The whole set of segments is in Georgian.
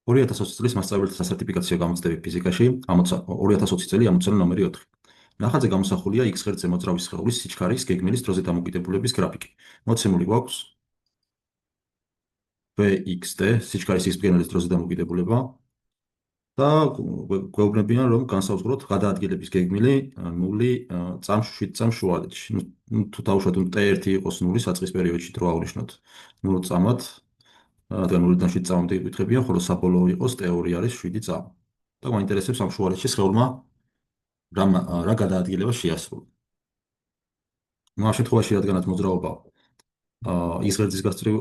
2020 წლის მასწავლებელთა სასერტიფიკაციო გამოცდები ფიზიკაში 2020 წელი ამოცანა ნომერი 4. ნახატზე გამოსახულია x ღერძზე მოძრავი სხეულის სიჩქარის გეგმილის დროზე დამოკიდებულების გრაფიკი. მოცემული გვაქვს vxt სიჩქარის x გეგმილის დროზე დამოკიდებულება და გვეუბნებიან, რომ განსაზღვროთ გადაადგილების გეგმილი 0 წამ შუალედში. თუ დავუშვათ, t1 იყოს 0 საწყის პერიოდში დრო ავნიშნოთ 0 წამად, რადგან 0-დან 7 წამამდე იკითხებიან, ხოლო საბოლოო იყოს t2 არის 7 წამი. და გვაინტერესებს ამ შუალედში სხეულმა რა გადაადგილება შეასრულა. ამ შემთხვევაში, რადგანაც მოძრაობა x ღერძის გასწვრივ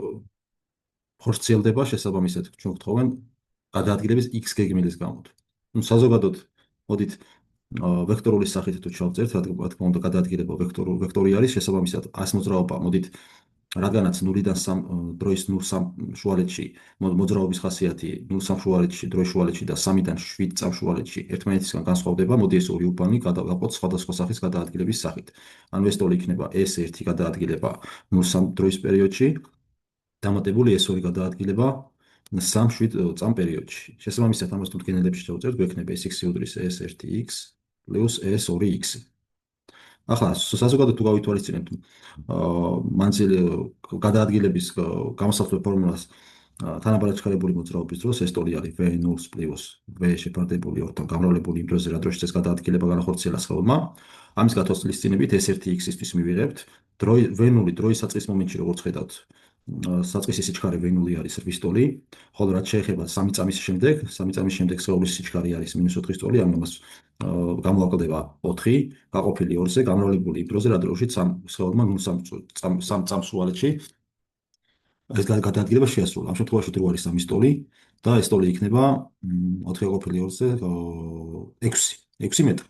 ხორციელდება, შესაბამისად ჩვენ გვთხოვენ გადაადგილების x გეგმილის გამო. საზოგადოდ მოდით ვექტორული სახით თუ ჩავწერთ, რა თქმა უნდა, გადაადგილება ვექტორი არის, შესაბამისად ას მოძრაობა, მოდით რადგანაც 0-დან 3 დროის 0-3 შუალედში მოძრაობის ხასიათი 0-3 შუალედში, დროის შუალედში და 3-დან 7 წამ შუალედში ერთმანეთისგან განსხვავდება, მოდი ეს ორი უბანი გავყოთ სხვადასხვა სახის გადაადგილების სახით. ანუ ეს ტოლი იქნება S1 გადაადგილება 0-3 დროის პერიოდში, დამატებული S2 გადაადგილება 3-7 წამ პერიოდში. შესაბამისად, ამას თუ გენელებში ჩავწერთ, გვექნება S1 უდრის S1x პლუს S2x. ახლა საზოგადოდ თუ გავითვალისწინებთ გადაადგილების გამოსახულების ფორმულას თანაბარად ჩქარებული მოძრაობის დროს ეს ტოლი არის v0 პლუს v შეფარდებული 2-თან გამრავლებული იმ დროზე, რა დროში ეს გადაადგილება განახორციელა სხეულმა. ამის გათვალისწინებით S1x-ისთვის მივიღებთ v0 დროის საწყის მომენტში, როგორც ხედავთ, საწყისი სიჩქარე v0 არის რვის ტოლი, ხოლო რაც შეეხება 3 წამის შემდეგ სხეულის სიჩქარე არის -4-ის ტოლი, ანუ მას გამოაკლდება 4, გაყოფილი 2-ზე, გამრავლებული იმ დროზე, რა დროშიც სხეულმა 0-3 წამ შუალედში ეს გადაადგილება შეასრულა. ამ შემთხვევაში დრო არის 3-ის ტოლი და ეს ტოლი იქნება 4 გაყოფილი 2-ზე 6 მეტრი.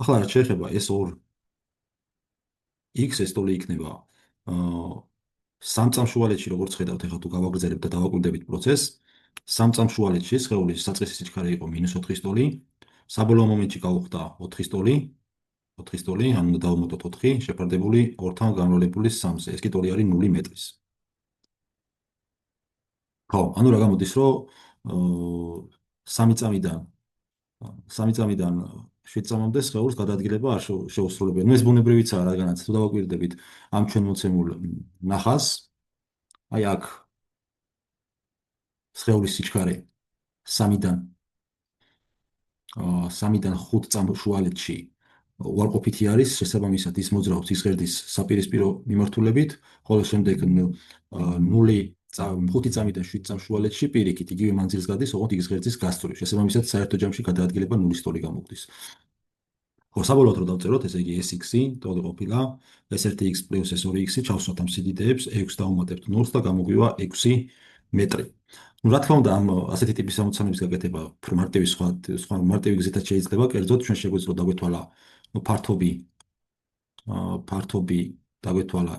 ახლა რაც შეეხება S2x, ეს ტოლი იქნება 3 წამ შუალედში, როგორც ხედავთ, ახლა თუ გავაგრძელებთ და დავაკვირდებით პროცესს, 3 წამ შუალედში სხეულის საწყისი სიჩქარე იყო -4-ის ტოლი, საბოლოო მომენტში გავხდა 4-ის ტოლი, ანუ დავუმატოთ 4 შეფარდებული 2-თან გამრავლებული 3-ზე. ეს კი ტოლი არის 0 მეტრის. ხო, ანუ რა გამოდის, რომ 3 წამიდან 7 წამამდე სხეულს გადაადგილება არ შეუსრულებია. ეს ბუნებრივიცაა, რადგანაც თუ დავაკვირდებით ამ ჩვენ მოცემულ ნახაზს, აი აქ სხეულის სიჩქარე 3-დან 5 წამ შუალედში უარყოფითი არის, შესაბამისად ის მოძრაობს x ღერძის საპირისპირო მიმართულებით, ხოლო შემდეგ 5 წამიდან 7 წამ შუალედში პირიქით იგივე მანძილს გადის, ოღონდ x ღერძის გასწვრივ. შესაბამისად საერთო ჯამში გადაადგილება 0-ის ტოლი გამოგვდის. ხო, საბოლოოდ რო დავწეროთ, ესე იგი S1 ტოლი ყოფილა S1x პლუს S2x, ჩავსვათ ამ სიდიდეებს, 6 დავუმატებთ 0-ს და გამოგვივა 6 მეტრი. რა თქმა უნდა, ამ ასეთი ტიპის ამოცანების გაკეთება მარტივი სხვა მარტივი გზითაც შეიძლება, კერძოდ ჩვენ შეგვეძლო დაგვეთვალა ფართობი დაგვეთვალა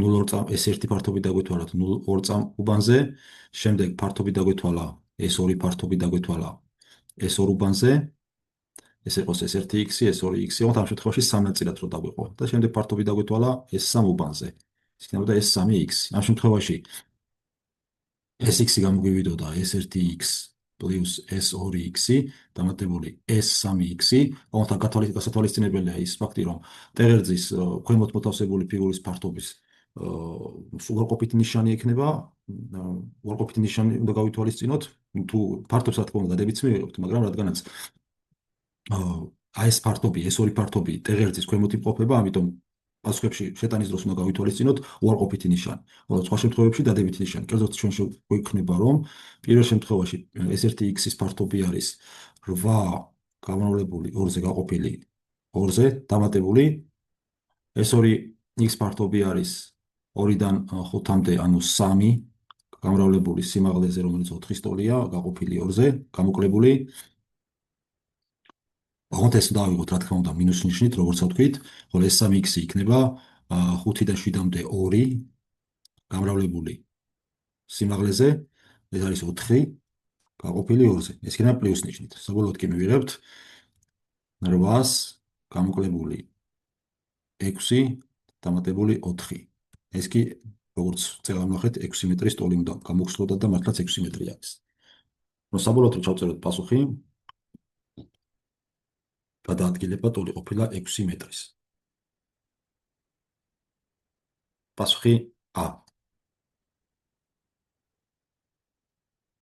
0-2 წამ, S1 ფართობი დაგვეთვალათ 0-2 წამ უბანზე, შემდეგ ფართობი დაგვეთვალა S2 ფართობი დაგვეთვალა S2 უბანზე, ეს იყოს S1x, S2x, ამ შემთხვევაში 3 ნაწილად რო დაგვეყო და შემდეგ ფართობი დაგვეთვალა S3 უბანზე. ეს იქნებოდა S3x. ამ შემთხვევაში S1 გამოგვივიდოდა S1x პლუს S2x დამატებული S3x. ოღონდ გასათვალისწინებელია ის ფაქტი, რომ ტ-ღერძის ქვემოთ მოთავსებული ფიგურის ფართობის უარყოფითი ნიშანი ექნება, უარყოფითი ნიშანი უნდა გავითვალისწინოთ, თუ ფართობს რა თქმა უნდა დადებითს მივიღებთ, მაგრამ რადგანაც ეს ფართობი, S2 ფართობი ტ-ღერძის ქვემოთ იმყოფება, ამიტომ პასუხებში შეტანის დროს უნდა გავითვალისწინოთ უარყოფითი ნიშანი, ხოლო სხვა შემთხვევებში დადებითი ნიშანი. კერძოდ ჩვენ შეგვექნება, რომ პირველ შემთხვევაში S1x-ის ფართობი არის 8 გამრავლებული 2-ზე გაყოფილი 2-ზე დამატებული S2x ფართობი არის 2-დან 5-მდე, ანუ 3 გამრავლებული სიმაღლეზე, რომელიც 4-ის ტოლია, გაყოფილი 2-ზე, გამოკლებული. ოღონდ ეს დავიღოთ, რა თქმა უნდა, მინუს ნიშნით, როგორც ვთქვით, ხოლო S3x იქნება 5-დან 7-მდე 2 გამრავლებული სიმაღლეზე, ეს არის 4 გაყოფილი 2-ზე. ეს იქნება პლუს ნიშნით. საბოლოოდ კი მივიღებთ 800 გამოკლებული 6 დამატებული 4. ეს კი როგორც წელამნახეთ 6 მეტრის ტოლი უნდა გამოგხსნოდა და მართლაც 6 მეტრი არის. რომ საბოლოოდ რომ ჩავწეროთ პასუხი, გადაადგილება ტოლი ყოფილა 6 მეტრის. პასუხი A.